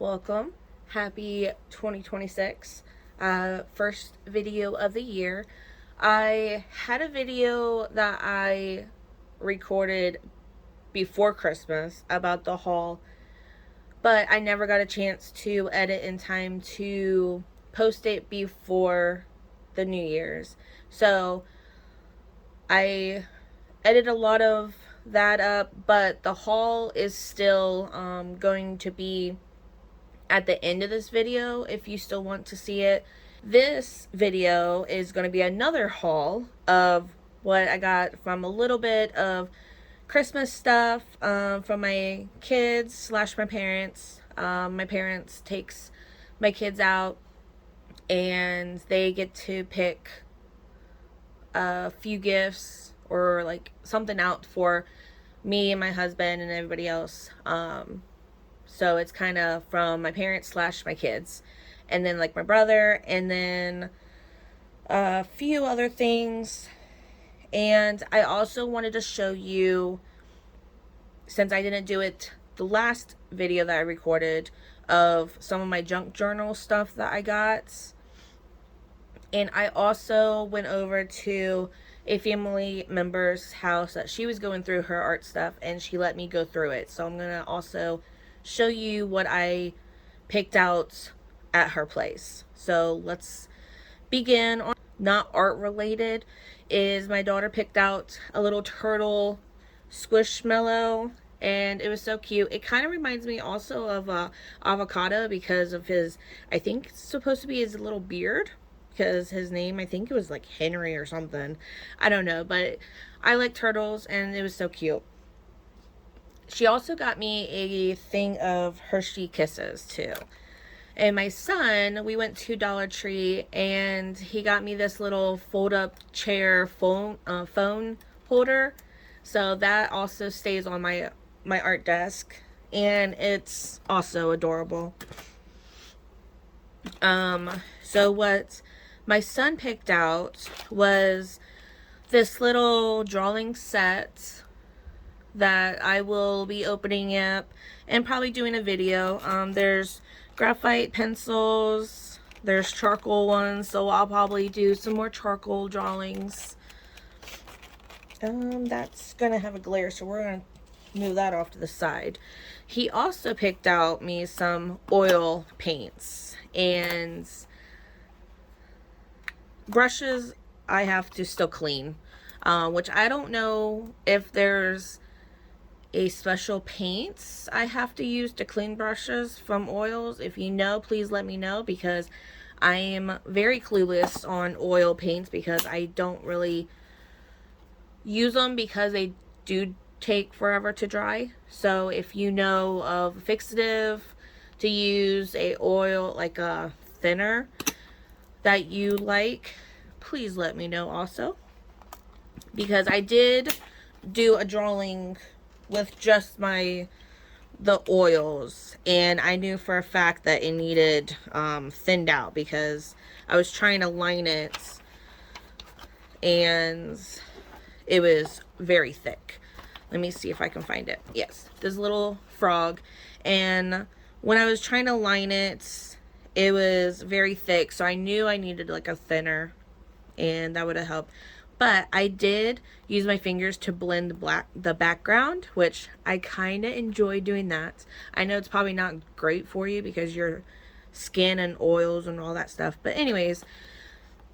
Welcome. Happy 2026. First video of the year. I had a video that I recorded before Christmas about the haul, but I never got a chance to edit in time to post it before the New Year's. So I edited a lot of that up, but the haul is still going to be at the end of this video if you still want to see it. This video is going to be another haul of what I got from a little bit of Christmas stuff from my kids slash my parents. My parents takes my kids out and they get to pick a few gifts or like something out for me and my husband and everybody else. So it's kind of from my parents slash my kids, and then like my brother, and then a few other things. And I also wanted to show you, since I didn't do it the last video that I recorded, of some of my junk journal stuff that I got. And I also went over to a family member's house that she was going through her art stuff, and she let me go through it. So I'm gonna also show you what I picked out at her place. So let's begin. On not art related, is my daughter picked out a little turtle squishmallow, and it was so cute. It kind of reminds me also of avocado because of his, I think it's supposed to be his little beard, because his name, I think it was like Henry or something, I don't know, but I like turtles and it was so cute. She also got me a thing of Hershey Kisses too. And my son, we went to Dollar Tree and he got me this little fold up chair phone holder. So that also stays on my art desk, and it's also adorable. So what my son picked out was this little drawing set that I will be opening up and probably doing a video. There's graphite pencils, there's charcoal ones, so I'll probably do some more charcoal drawings. That's gonna have a glare, so we're gonna move that off to the side. He also picked out me some oil paints and brushes I have to still clean, which I don't know if there's a special paints I have to use to clean brushes from oils. If you know, please let me know, because I am very clueless on oil paints because I don't really use them because they do take forever to dry. So if you know of fixative to use, a oil like a thinner that you like, please let me know also, because I did do a drawing with just the oils, and I knew for a fact that it needed thinned out because I was trying to line it and it was very thick. Let me see if I can find it. Yes, this little frog, and when I was trying to line it, it was very thick, so I knew I needed like a thinner, and that would have helped. But I did use my fingers to blend the background, which I kind of enjoy doing that. I know it's probably not great for you because your skin and oils and all that stuff. But anyways,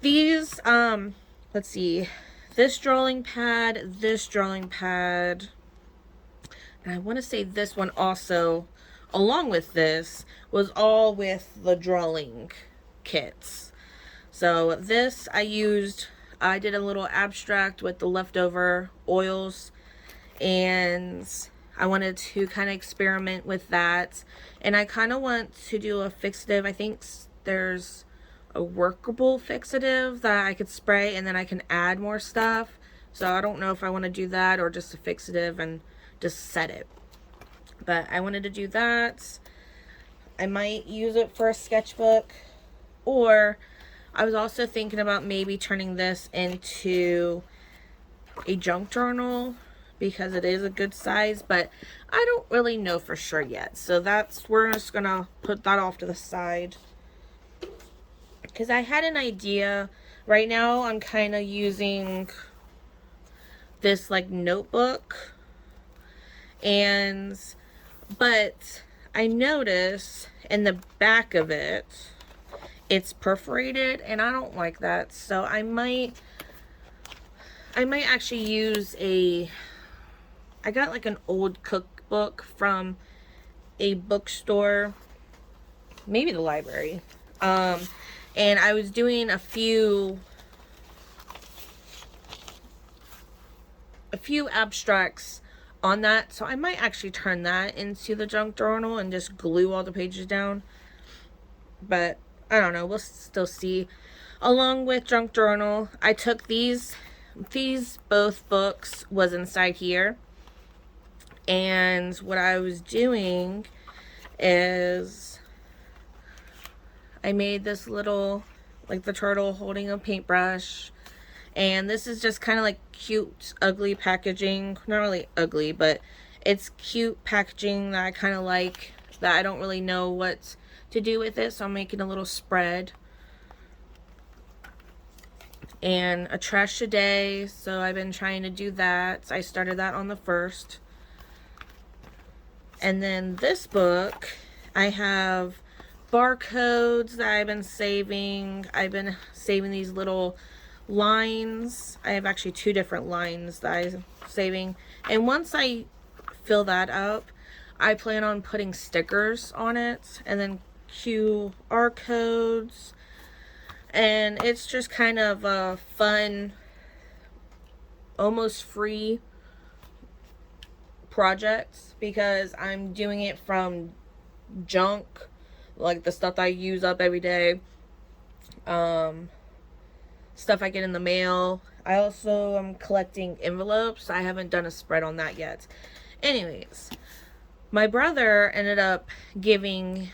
these, let's see, this drawing pad, and I want to say this one also, along with this, was all with the drawing kits. So this I did a little abstract with the leftover oils, and I wanted to kind of experiment with that. And I kind of want to do a fixative. I think there's a workable fixative that I could spray and then I can add more stuff. So I don't know if I want to do that or just a fixative and just set it. But I wanted to do that. I might use it for a sketchbook, or I was also thinking about maybe turning this into a junk journal because it is a good size, but I don't really know for sure yet. So we're just gonna put that off to the side. Because I had an idea. Right now I'm kind of using this like notebook, but I notice in the back of it, it's perforated, and I don't like that. So I might actually use I got like an old cookbook from a bookstore, maybe the library. And I was doing a few abstracts on that, so I might actually turn that into the junk journal and just glue all the pages down. But I don't know, we'll still see. Along with junk journal, I took these both books was inside here, and what I was doing is I made this little, like the turtle holding a paintbrush, and this is just kind of like cute, ugly packaging. Not really ugly, but it's cute packaging that I kind of like, that I don't really know what to do with it, so I'm making a little spread. And a trash a day, so I've been trying to do that. I started that on the 1st. And then this book, I have barcodes that I've been saving. I've been saving these little lines. I have actually 2 different lines that I'm saving. And once I fill that up, I plan on putting stickers on it, and then QR codes. And it's just kind of a fun, almost free project, because I'm doing it from junk, like the stuff I use up every day, stuff I get in the mail. I also am collecting envelopes. I haven't done a spread on that yet. Anyways, my brother ended up getting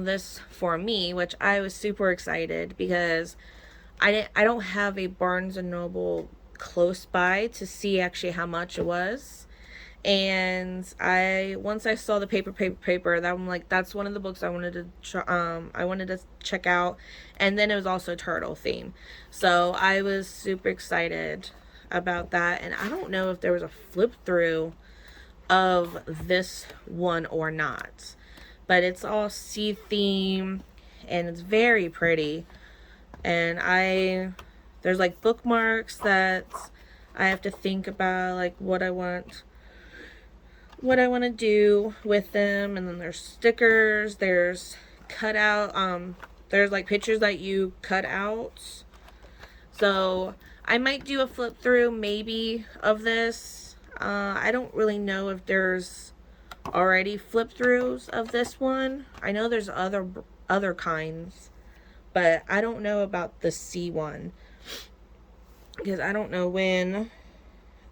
this for me, which I was super excited, because I don't have a Barnes and Noble close by to see actually how much it was. And once I saw the paper, that I'm like, that's one of the books I wanted to check out. And then it was also turtle theme, so I was super excited about that. And I don't know if there was a flip through of this one or not, but it's all sea theme, and it's very pretty. And there's like bookmarks that I have to think about, like what I want to do with them. And then there's stickers, there's there's like pictures that you cut out. So I might do a flip through maybe of this. I don't really know if there's already flip throughs of this one. I know there's other kinds, but I don't know about the C one, because I don't know when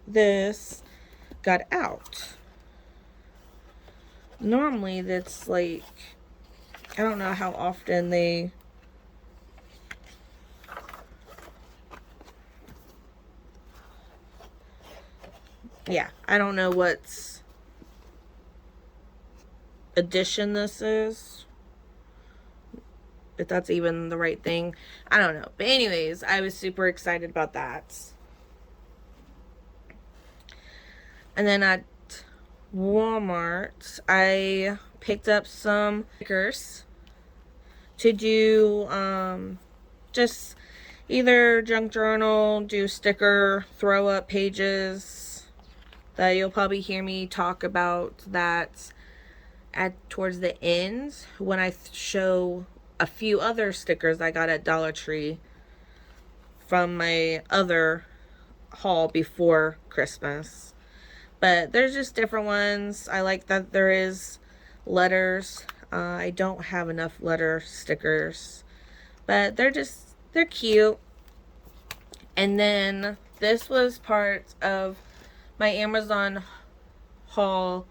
this got out. Normally that's like, I don't know how often they I don't know what's edition this is, if that's even the right thing. I don't know. But anyways, I was super excited about that. And then at Walmart, I picked up some stickers to do just either junk journal, do sticker throw up pages. That you'll probably hear me talk about that towards the end, when I show a few other stickers I got at Dollar Tree from my other haul before Christmas. But there's just different ones. I like that there is letters. I don't have enough letter stickers, but they're cute. And then this was part of my Amazon haul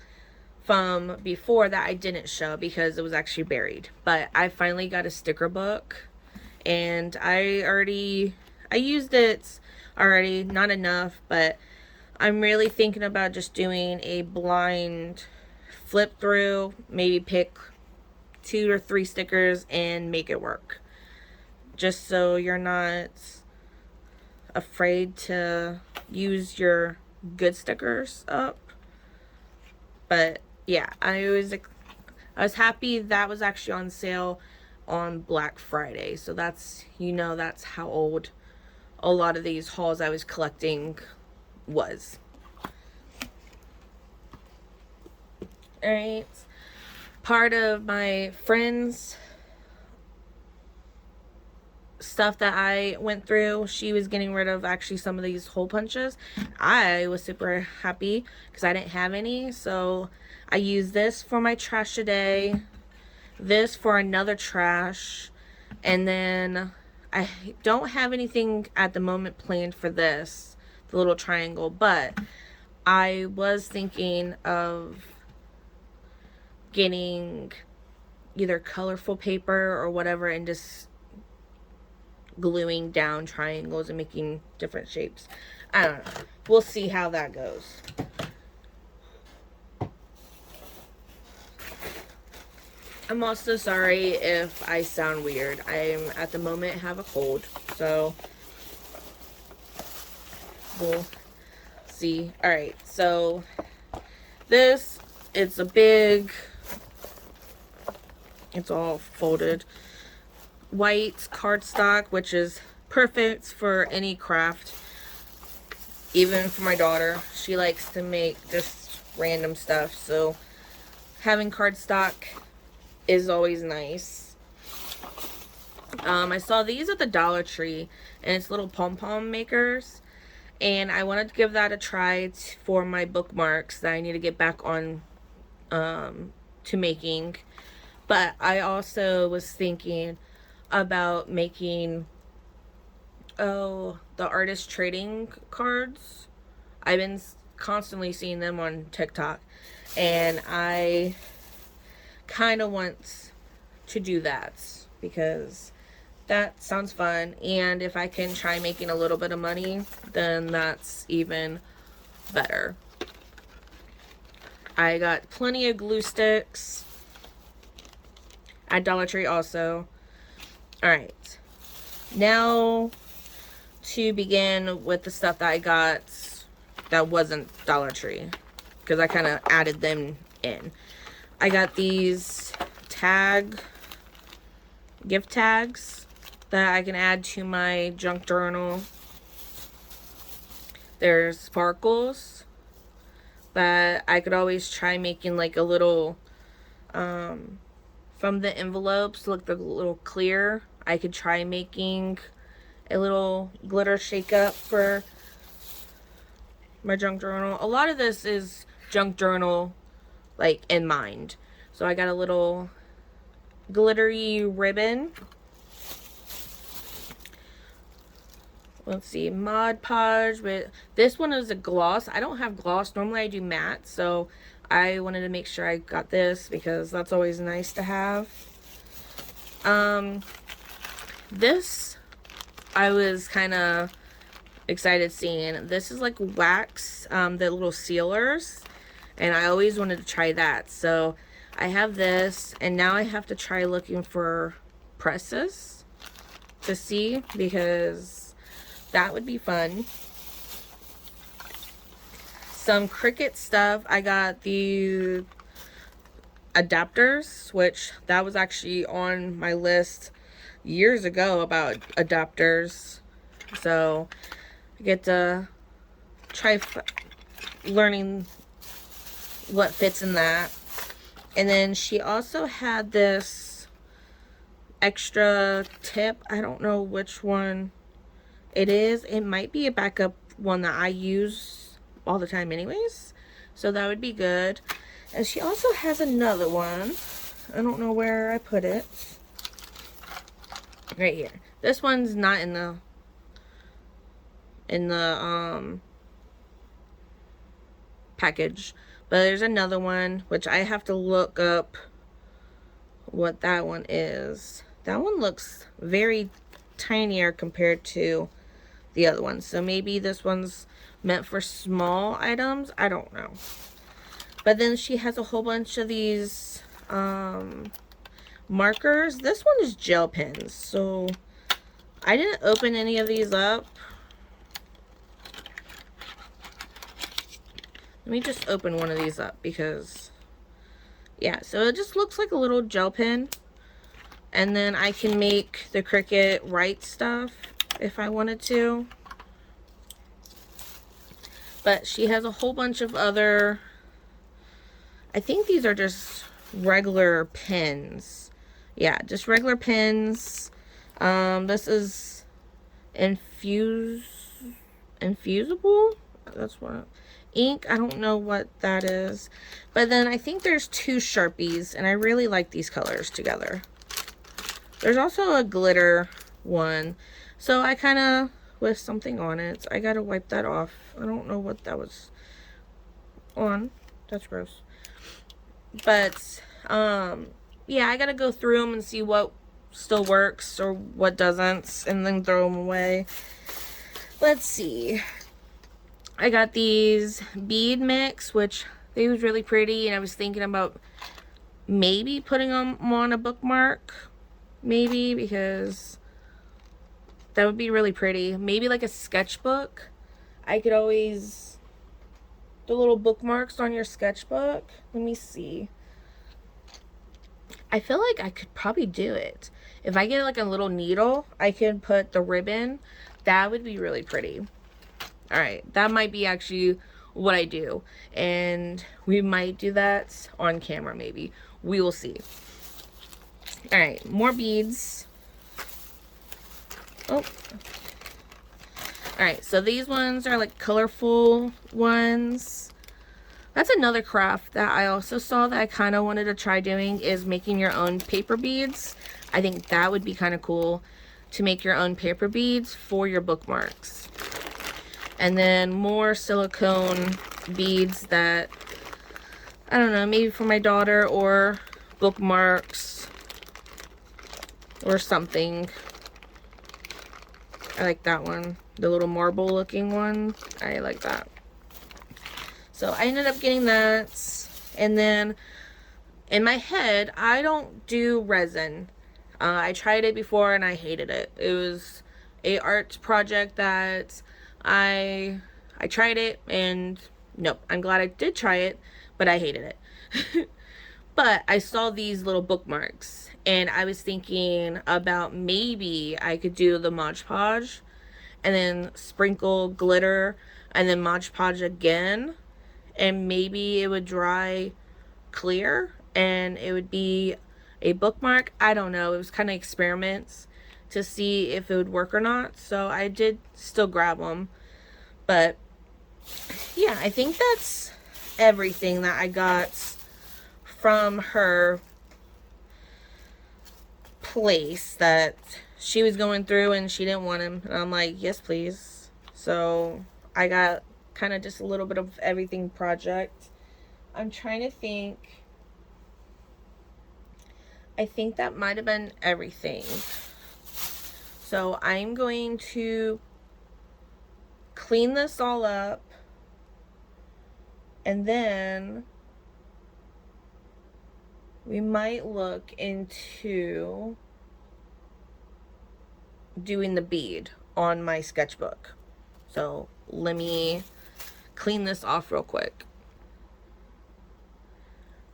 from before that I didn't show because it was actually buried. But I finally got a sticker book, and I used it already, not enough, but I'm really thinking about just doing a blind flip through, maybe pick 2 or 3 stickers and make it work. Just so you're not afraid to use your good stickers up. But yeah, I was happy that was actually on sale on Black Friday. So that's, that's how old a lot of these hauls I was collecting was. Alright, part of my friend's stuff that I went through, she was getting rid of actually some of these hole punches. I was super happy because I didn't have any, so I used this for my trash today, this for another trash, and then I don't have anything at the moment planned for this, the little triangle, but I was thinking of getting either colorful paper or whatever and just gluing down triangles and making different shapes. I don't know. We'll see how that goes. I'm also sorry if I sound weird. I'm at the moment have a cold, so we'll see. Alright, so this, it's all folded white cardstock, which is perfect for any craft, even for my daughter. She likes to make just random stuff, so having cardstock is always nice. I saw these at the Dollar Tree, and it's little pom-pom makers, and I wanted to give that a try for my bookmarks that I need to get back on to making. But I also was thinking about making the artist trading cards. I've been constantly seeing them on TikTok, and I kind of want to do that because that sounds fun, and if I can try making a little bit of money, then that's even better. I got plenty of glue sticks at Dollar Tree also. Alright, now to begin with the stuff that I got that wasn't Dollar Tree, because I kind of added them in. I got these gift tags that I can add to my junk journal. There's sparkles that I could always try making like a little, from the envelopes, look a little clear. I could try making a little glitter shake up for my junk journal. A lot of this is junk journal like in mind. So I got a little glittery ribbon. Let's see, Mod Podge, but this one is a gloss. I don't have gloss. Normally I do matte, so I wanted to make sure I got this because that's always nice to have. This I was kind of excited seeing. This is like wax, the little sealers, and I always wanted to try that. So I have this, and now I have to try looking for presses to see, because that would be fun. Some Cricut stuff. I got the adapters, which that was actually on my list years ago about adapters. So I get to try learning what fits in that. And then she also had this extra tip. I don't know which one it is. It might be a backup one that I use all the time anyways, so that would be good. And she also has another one. I don't know where I put it. Right here. This one's not in the package, but there's another one which I have to look up what that one is. That one looks very tinier compared to the other one, so maybe this one's meant for small items. I don't know. But then she has a whole bunch of these markers. This one is gel pens, so I didn't open any of these up. Let me just open one of these up because, yeah, so it just looks like a little gel pen. And then I can make the Cricut write stuff if I wanted to. But she has a whole bunch of other, I think these are just regular pens. Yeah, just regular pens. This is infusable. That's what ink. I don't know what that is. But then I think there's 2 Sharpies, and I really like these colors together. There's also a glitter one. So I kind of with something on it. I gotta wipe that off. I don't know what that was on. That's gross. But yeah, I gotta go through them and see what still works or what doesn't, and then throw them away. Let's see. I got these bead mix, which they was really pretty, and I was thinking about maybe putting them on a bookmark. Maybe, because that would be really pretty. Maybe like a sketchbook. I could always, the little bookmarks on your sketchbook. Let me see. I feel like I could probably do it. If I get like a little needle, I can put the ribbon. That would be really pretty. All right, that might be actually what I do. And we might do that on camera maybe. We will see. All right, more beads. Oh. All right, so these ones are like colorful ones. That's another craft that I also saw that I kind of wanted to try doing, is making your own paper beads. I think that would be kind of cool to make your own paper beads for your bookmarks. And then more silicone beads that, I don't know, maybe for my daughter or bookmarks or something. I like that one. The little marble looking one. I like that. So I ended up getting that. And then in my head, I don't do resin. I tried it before and I hated it. It was a art project that I tried it, and nope, I'm glad I did try it, but I hated it. But I saw these little bookmarks, and I was thinking about maybe I could do the Mod Podge and then sprinkle glitter and then Mod Podge again, and maybe it would dry clear and it would be a bookmark. I don't know. It was kind of experiments to see if it would work or not. So I did still grab them. But yeah, I think that's everything that I got from her place that she was going through, and she didn't want him. And I'm like, yes, please. So I got kind of just a little bit of everything project. I'm trying to think. I think that might have been everything. So I'm going to clean this all up, and then we might look into doing the bead on my sketchbook. So let me clean this off real quick.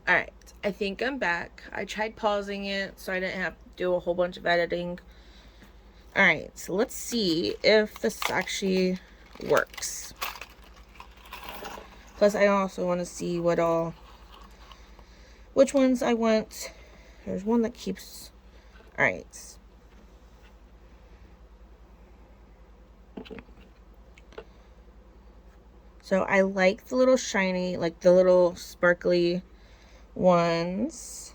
All right, I think I'm back. I tried pausing it so I didn't have to do a whole bunch of editing. All right, so let's see if this actually works. Plus, I also want to see which ones I want. There's one that keeps, all right. So I like the little shiny, like the little sparkly ones.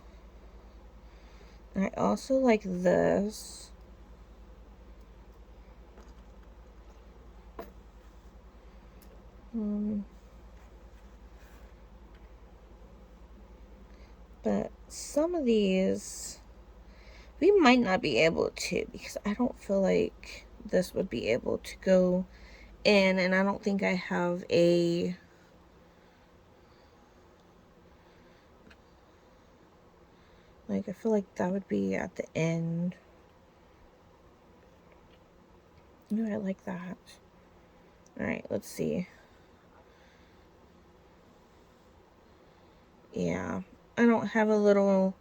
I also like this. But some of these we might not be able to, because I don't feel like this would be able to go in, and I don't think I have a like, I feel like that would be at the end. Ooh, I like that. Alright, let's see. Yeah, I don't have a little...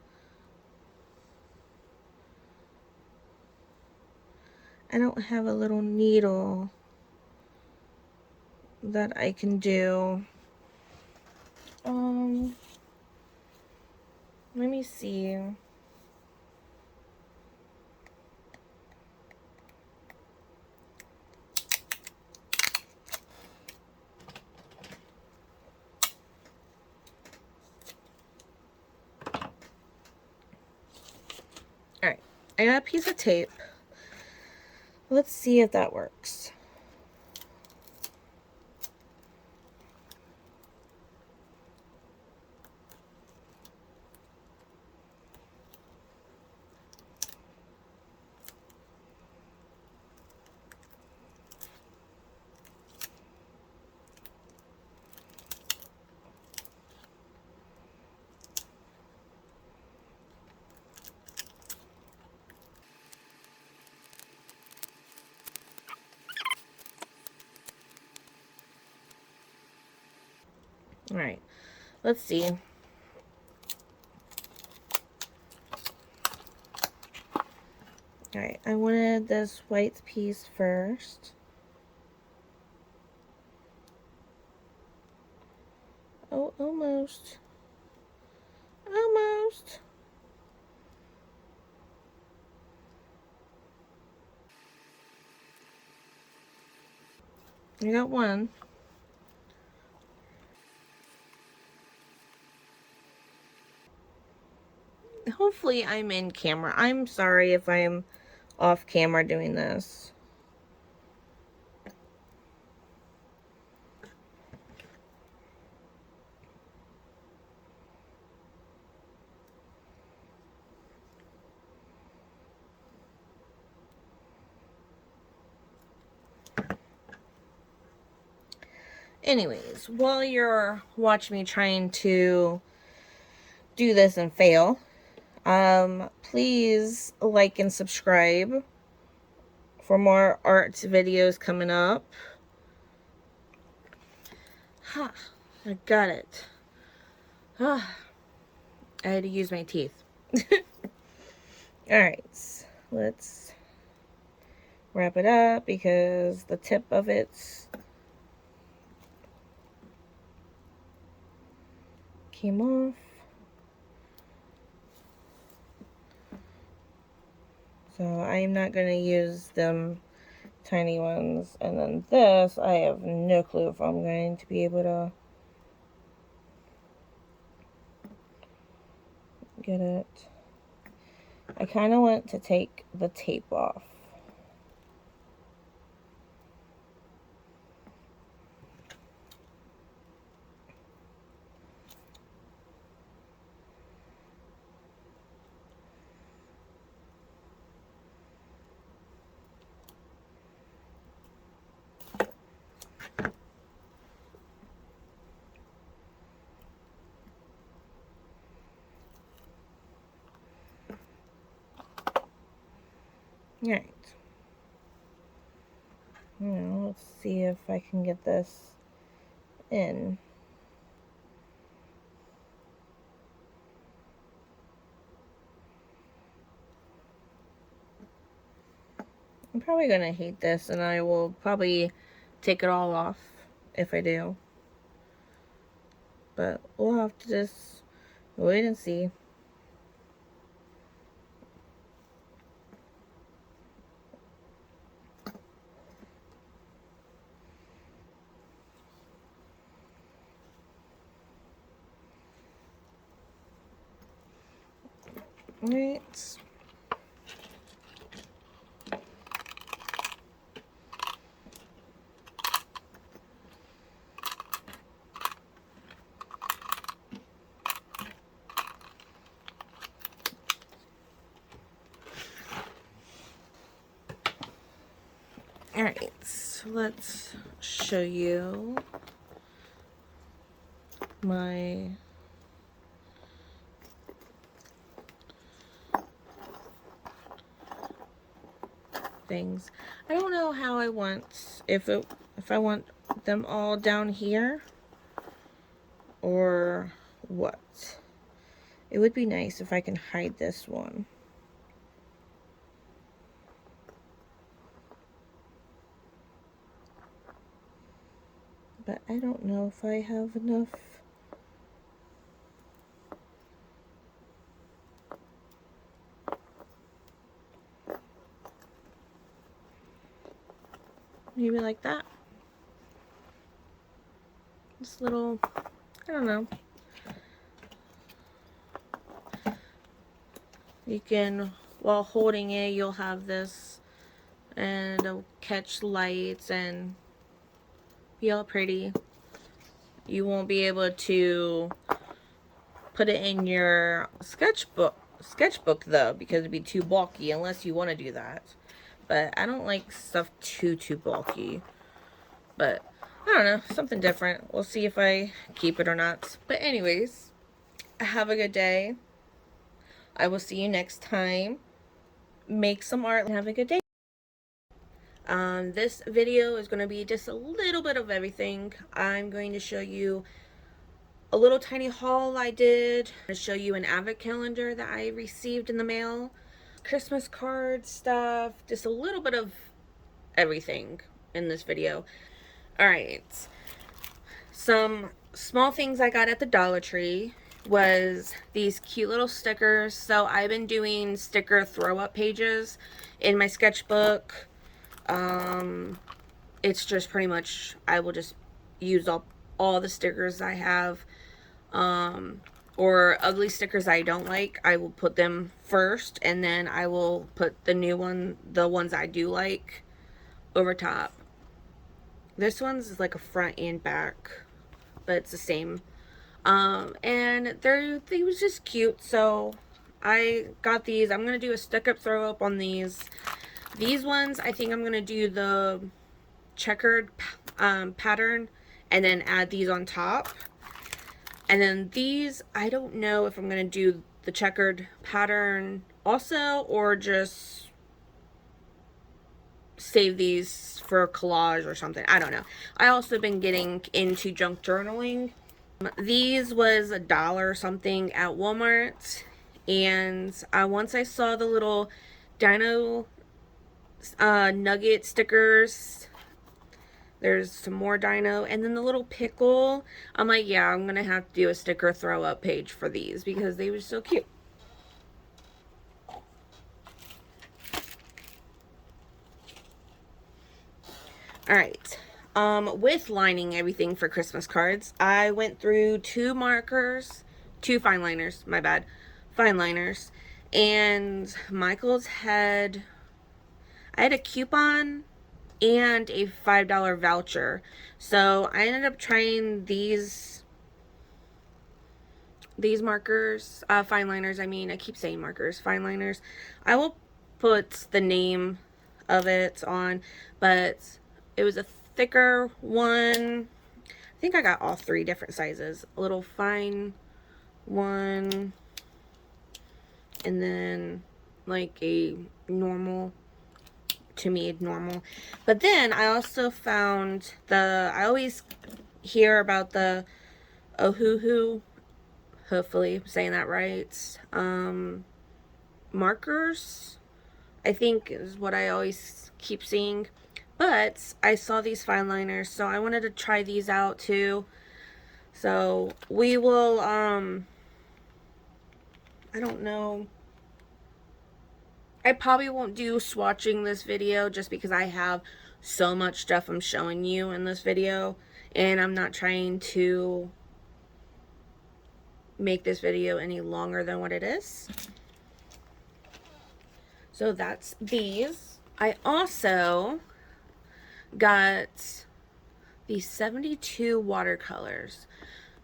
I don't have a little needle that I can do. Let me see. Alright, I got a piece of tape. Let's see if that works. Alright, let's see. Alright, I wanted this white piece first. Oh, almost. Almost. I got one. Hopefully I'm in camera. I'm sorry if I'm off camera doing this. Anyways, while you're watching me trying to do this and fail, please like and subscribe for more art videos coming up. Ha, I got it. Ah, I had to use my teeth. Alright, let's wrap it up because the tip of it came off. So I'm not going to use them tiny ones. And then this, I have no clue if I'm going to be able to get it. I kind of want to take the tape off. Alright. Now, let's see if I can get this in. I'm probably going to hate this, and I will probably take it all off if I do. But we'll have to just wait and see. Alright. Alright, so let's show you my things. I don't know how I want, if I want them all down here or what. It would be nice if I can hide this one. But I don't know if I have enough. Maybe like that. This little, I don't know. You can, while holding it, you'll have this and it'll catch lights and be all pretty. You won't be able to put it in your sketchbook though, because it'd be too bulky unless you want to do that. But I don't like stuff too bulky. But I don't know, something different. We'll see if I keep it or not. But anyways, have a good day. I will see you next time. Make some art and have a good day. This video is going to be just a little bit of everything. I'm going to show you a little tiny haul I did. I'm going to show you an advent calendar that I received in the mail. Christmas card stuff. Just a little bit of everything in this video. Alright. Some small things I got at the Dollar Tree was these cute little stickers. So I've been doing sticker throw up pages in my sketchbook. It's just pretty much, I will just use up all the stickers I have, or ugly stickers I don't like. I will put them first, and then I will put the ones I do like, over top. This one's like a front and back, but it's the same. And they was just cute, so I got these. I'm gonna do a stick-up throw-up on these. These ones, I think I'm gonna do the checkered pattern and then add these on top. And then these, I don't know if I'm gonna do the checkered pattern also, or just save these for a collage or something. I don't know. I also been getting into junk journaling. These was $1 something at Walmart, and once I saw the little dino nugget stickers, there's some more dino, and then the little pickle. I'm like, yeah, I'm gonna have to do a sticker throw up page for these because they were so cute. Alright, with lining everything for Christmas cards, I went through two fine liners, my bad, fine liners, and Michael's I had a coupon and a $5 voucher, so I ended up trying these markers, fine liners, I mean, I keep saying markers, fine liners. I will put the name of it on, but it was a thicker one. I think I got all three different sizes. A little fine one, and then like a normal, to me, normal. But then I also found I always hear about the Ohuhu, hopefully I'm saying that right, markers, I think is what I always keep seeing. But I saw these fine liners, so I wanted to try these out too. So we will, I don't know. I probably won't do swatching this video just because I have so much stuff I'm showing you in this video. And I'm not trying to make this video any longer than what it is. So that's these. I also got these 72 watercolors.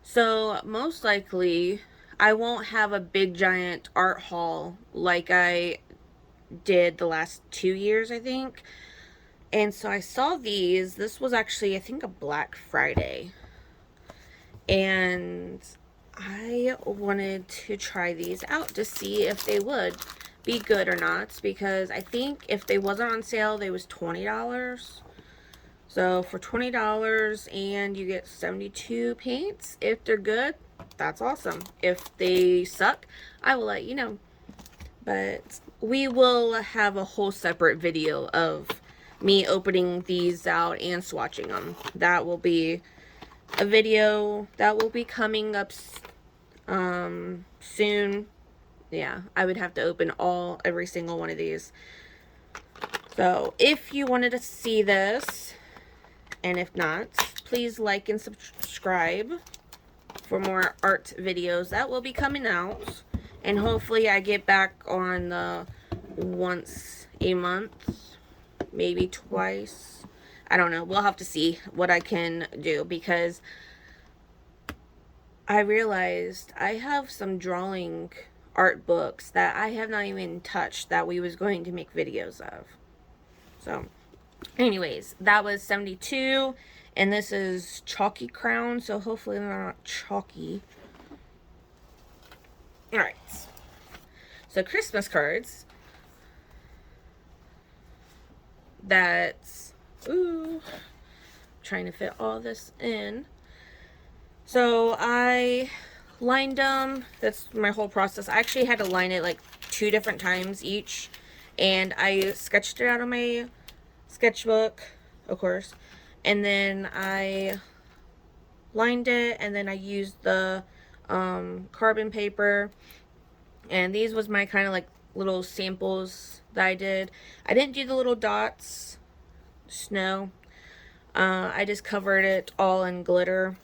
So most likely I won't have a big giant art haul like I did the last 2 years, I think. And so I saw these. This was actually, I think, a Black Friday. And I wanted to try these out to see if they would be good or not. Because I think if they wasn't on sale, they was $20. So for $20 and you get 72 paints, if they're good, that's awesome. If they suck, I will let you know. But we will have a whole separate video of me opening these out and swatching them. That will be a video that will be coming up soon. Yeah, I would have to open every single one of these. So if you wanted to see this, and if not, please like and subscribe for more art videos that will be coming out. And hopefully I get back on the once a month, maybe twice. I don't know. We'll have to see what I can do, because I realized I have some drawing art books that I have not even touched that we was going to make videos of. So anyways, that was 72, and this is Chalky Crown, so hopefully they're not chalky. Alright, so Christmas cards. That's, ooh, trying to fit all this in. So I lined them. That's my whole process. I actually had to line it like 2 different times each, and I sketched it out of my sketchbook, of course, and then I lined it, and then I used the carbon paper, and these was my kind of like little samples that I did. I didn't do the little dots, snow. I just covered it all in glitter.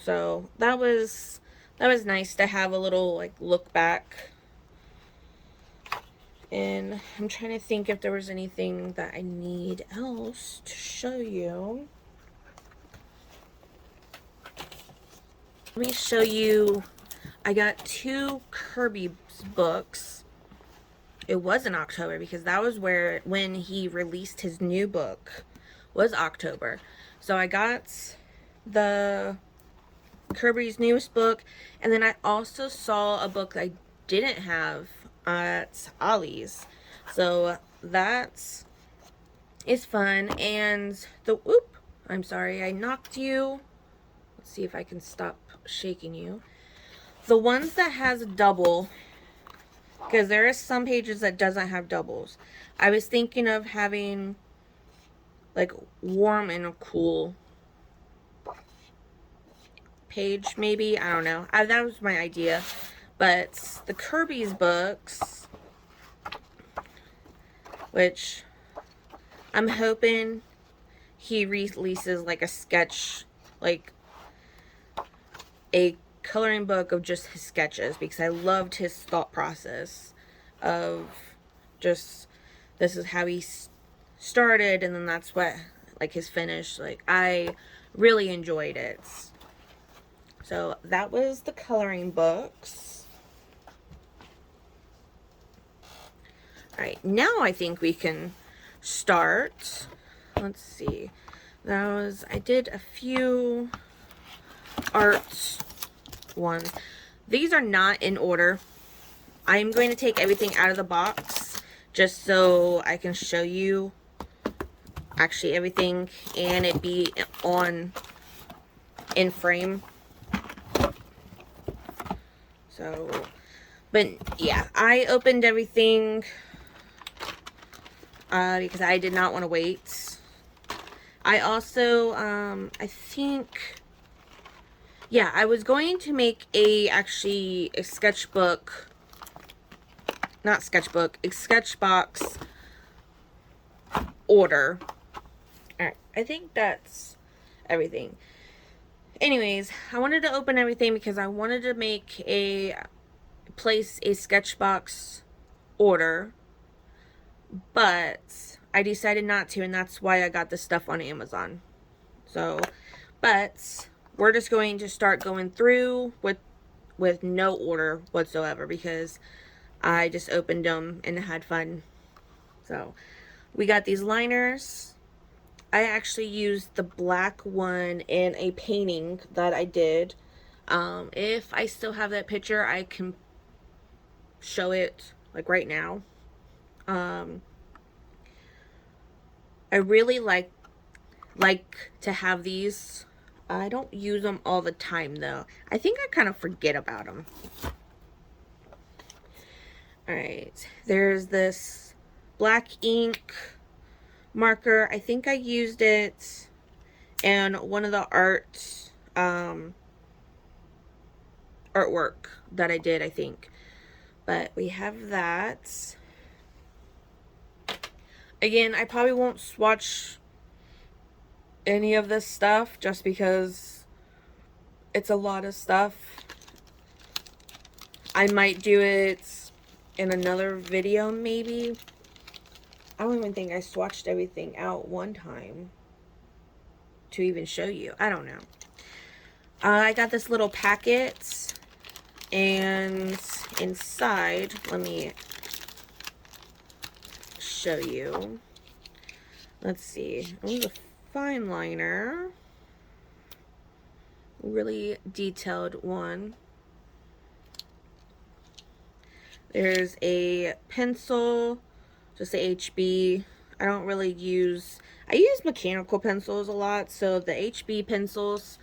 So that was nice to have a little like look back. And I'm trying to think if there was anything that I need else to show you. Let me show you. I got 2 Kirby's books. It was in October, because that was when he released his new book, was October. So I got the Kirby's newest book, and then I also saw a book that I didn't have at Ollie's. So that is fun. And I'm sorry, I knocked you. Let's see if I can stop shaking you. The ones that has a double, because there is some pages that doesn't have doubles. I was thinking of having like warm and a cool page, maybe. I don't know. That was my idea. But the Kirby's books, which I'm hoping he releases like a sketch, like a coloring book of just his sketches, because I loved his thought process of just, this is how he started, and then that's what, like, his finish. Like, I really enjoyed it. So that was the coloring books. Alright, now I think we can start. Let's see. I did a few art ones. These are not in order. I'm going to take everything out of the box just so I can show you actually everything, and it be in frame. So, but yeah, I opened everything because I did not want to wait. I also, I think, yeah, I was going to make a sketchbook, not sketchbook, a sketchbox order. Alright, I think that's everything. Anyways, I wanted to open everything because I wanted to place a sketchbox order, but I decided not to, and that's why I got this stuff on Amazon. So, but we're just going to start going through with no order whatsoever, because I just opened them and had fun. So we got these liners. I actually used the black one in a painting that I did. If I still have that picture, I can show it like right now. Um, I really like to have these. I don't use them all the time though. I think I kind of forget about them. Alright, there's this black ink marker. I think I used it in one of the artwork that I did, I think. But we have that. Again, I probably won't swatch any of this stuff just because it's a lot of stuff. I might do it in another video maybe. I don't even think I swatched everything out one time to even show you. I don't know. I got this little packet, and inside, let me show you. Let's see. Oh, the fine liner. Really detailed one. There's a pencil, just a HB. I don't really use, I use mechanical pencils a lot, so the HB pencils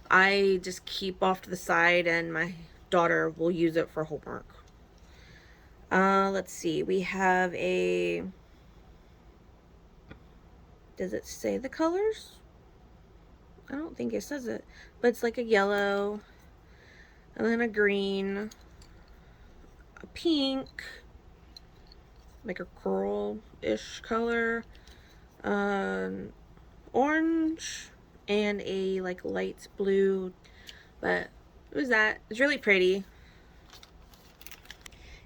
I just keep off to the side and my daughter will use it for homework. Let's see, we have a, does it say the colors? I don't think it says it, but it's like a yellow, and then a green, a pink, like a coral-ish color, orange, and a like light blue. But it was that. It's really pretty.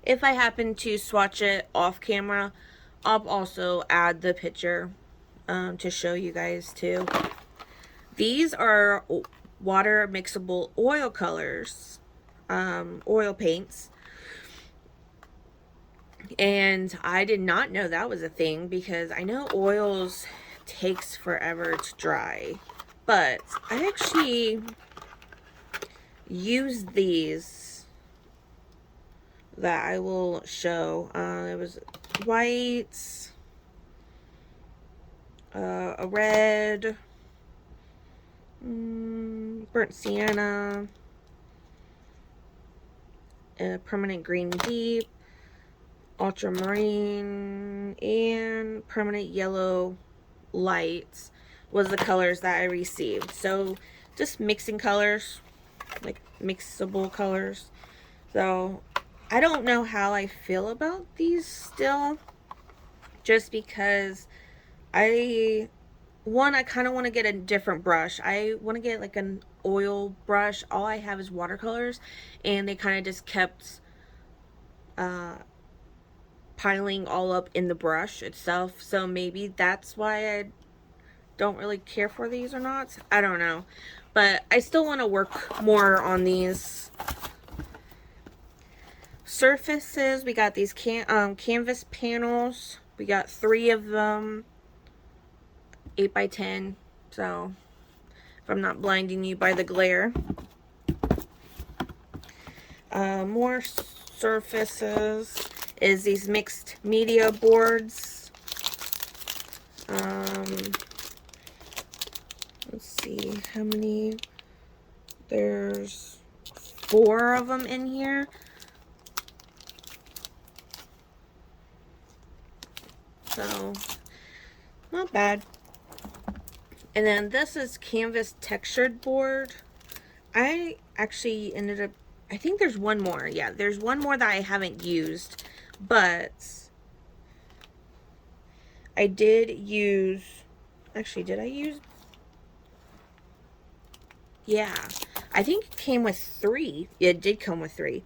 If I happen to swatch it off camera, I'll also add the picture to show you guys too. These are water mixable oil colors, oil paints. And I did not know that was a thing because I know oils takes forever to dry. But I actually used these that I will show. It was white, a red, burnt sienna, a permanent green deep, ultramarine, and permanent yellow light was the colors that I received. So just mixing colors, like mixable colors. So I don't know how I feel about these still, just because I kind of want to get a different brush. I want to get like an oil brush. All I have is watercolors, and they kind of just kept piling all up in the brush itself. So maybe that's why I don't really care for these or not. I don't know. But I still want to work more on these surfaces. We got these canvas panels. We got 3 of them. 8 by 10. So if I'm not blinding you by the glare. More surfaces is these mixed media boards. Let's see how many. There's 4 of them in here. So not bad. And then this is canvas textured board. I actually ended up, I think there's one more. Yeah, there's one more that I haven't used, but I did use, actually, did I use? Yeah, I think it came with 3. It did come with 3.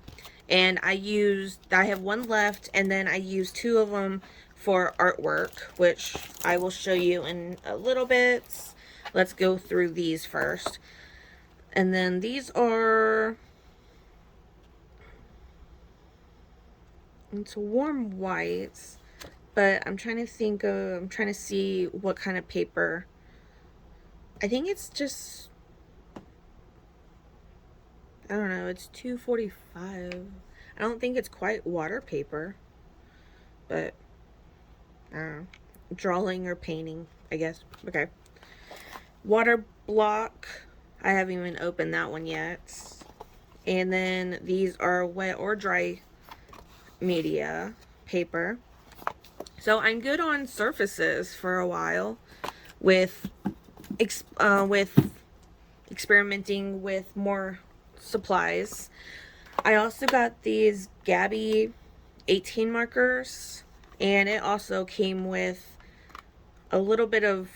And I have 1 left, and then I used 2 of them for artwork, which I will show you in a little bit. Let's go through these first. And then these are, it's warm whites, but I'm trying to think of, I'm trying to see what kind of paper I think it's just, I don't know, it's $2.45. I don't think it's quite water paper, but I don't know, drawing or painting, I guess. Okay. Water block. I haven't even opened that one yet. And then these are wet or dry media paper. So I'm good on surfaces for a while with experimenting with more supplies. I also got these Gabby 18 markers, and it also came with a little bit of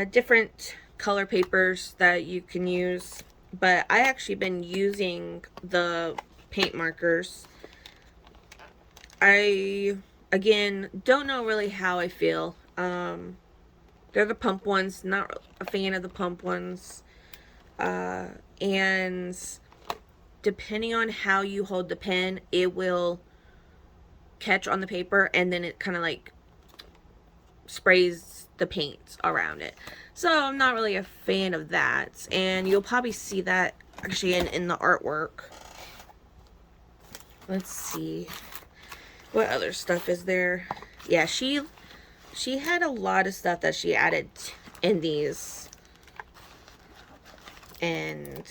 different color papers that you can use, but I actually been using the paint markers. I, again, don't know really how I feel. They're the pump ones, not a fan of the pump ones. And depending on how you hold the pen, it will catch on the paper, and then it kind of like sprays the paint around it. So I'm not really a fan of that, and you'll probably see that actually in the artwork. Let's see, what other stuff is there? Yeah, she had a lot of stuff that she added in these, and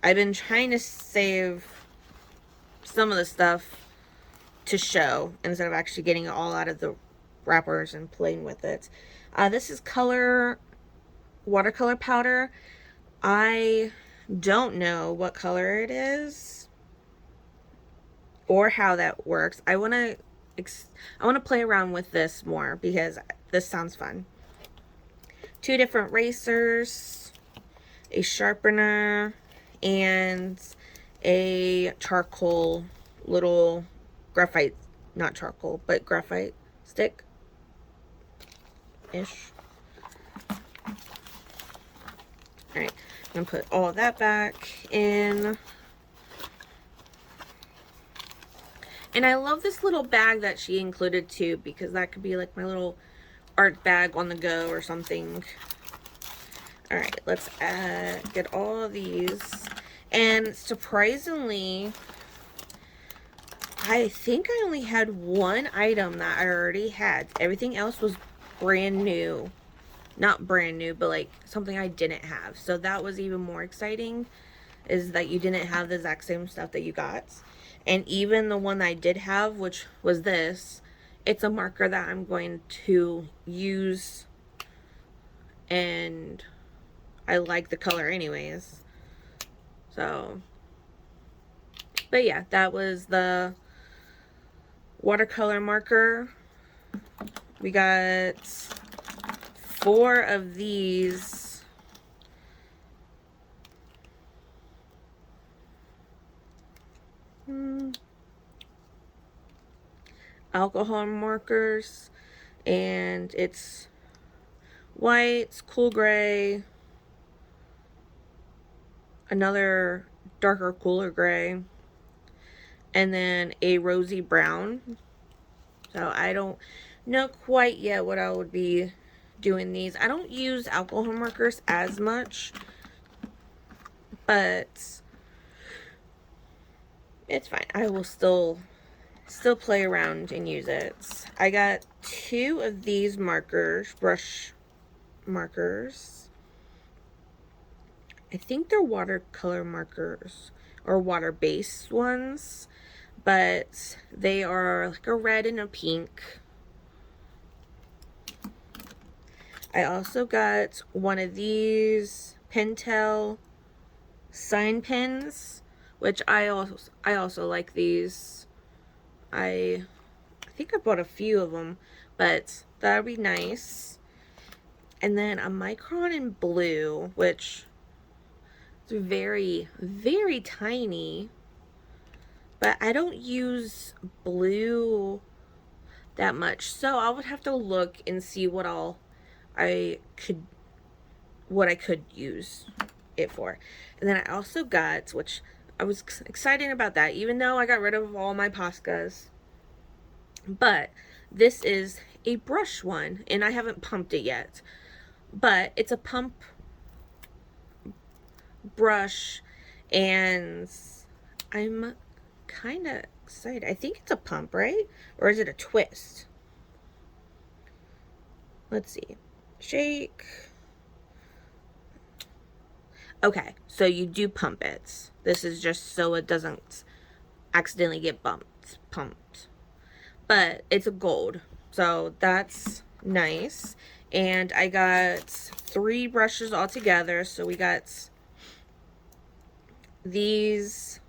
I've been trying to save some of the stuff to show instead of actually getting it all out of the wrappers and playing with it. This is watercolor powder. I don't know what color it is or how that works. I want to play around with this more because this sounds fun. 2 different erasers, a sharpener, and a charcoal little graphite, not charcoal, but graphite stick ish. Alright, I'm gonna put all of that back in. And I love this little bag that she included too, because that could be like my little art bag on the go or something. Alright, let's get all of these. And surprisingly, I think I only had one item that I already had. Everything else was brand new. Not brand new, but like something I didn't have. So that was even more exciting, is that you didn't have the exact same stuff that you got. And even the one that I did have, which was this, it's a marker that I'm going to use, and I like the color anyways. So, but yeah, that was the watercolor marker. We got 4 of these. Alcohol markers, and it's white, cool gray, another darker, cooler gray, and then a rosy brown. So I don't know quite yet what I would be doing these. I don't use alcohol markers as much, but it's fine. I will still play around and use it. I got 2 of these markers, brush markers. I think they're watercolor markers or water-based ones, but they are like a red and a pink. I also got one of these Pentel sign pens, which I also like these. I think I bought a few of them, but that would be nice. And then a micron in blue, which is very, very tiny, but I don't use blue that much, so I would have to look and see what I could use it for. And then I also got, which I was excited about that, even though I got rid of all my Poscas, but this is a brush one, and I haven't pumped it yet, but it's a pump brush, and I'm kind of excited. I think it's a pump, right? Or is it a twist? Let's see. Shake. Okay, so you do pump it. This is just so it doesn't accidentally get pumped. But it's a gold, so that's nice. And I got 3 brushes all together. So we got these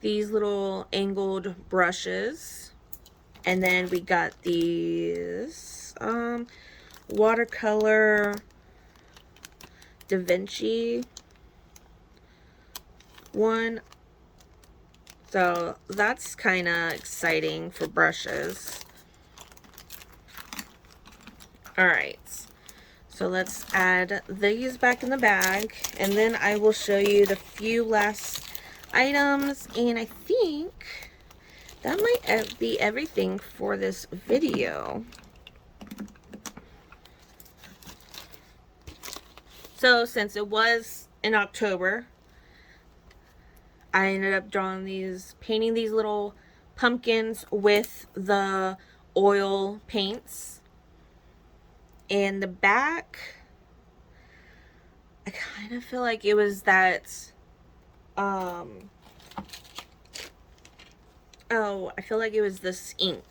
little angled brushes, and then we got these watercolor Da Vinci one. So that's kind of exciting for brushes. Alright, so let's add these back in the bag, and then I will show you the few last items, and I think that might be everything for this video. So since it was in October, I ended up painting these little pumpkins with the oil paints. And the back, I kind of feel like it was that, I feel like it was this ink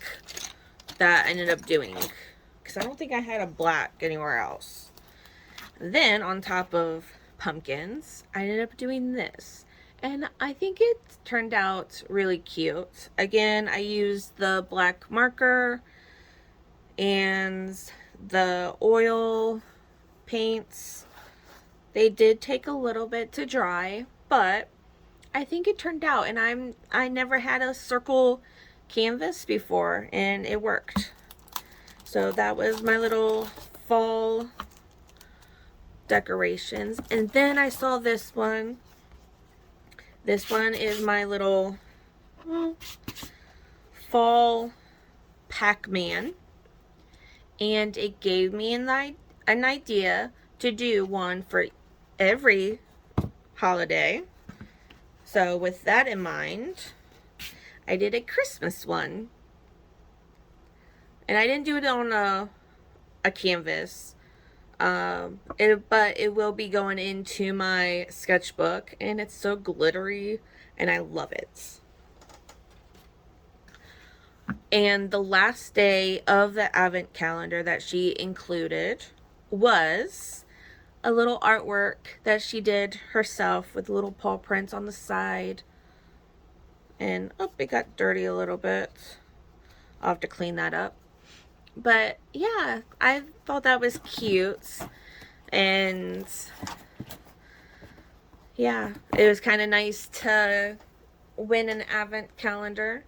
that I ended up doing, because I don't think I had a black anywhere else. Then on top of pumpkins, I ended up doing this, and I think it turned out really cute. Again, I used the black marker and the oil paints. They did take a little bit to dry, but I think it turned out, and I never had a circle canvas before, and it worked. So that was my little fall decorations. And then I saw this one. This one is my little fall Pac-Man, and it gave me an idea to do one for every holiday. So with that in mind, I did a Christmas one, and I didn't do it on a canvas, but it will be going into my sketchbook, and it's so glittery and I love it. And the last day of the advent calendar that she included was a little artwork that she did herself with little paw prints on the side. And oh, it got dirty a little bit. I'll have to clean that up. But yeah, I thought that was cute. And yeah, it was kind of nice to win an advent calendar.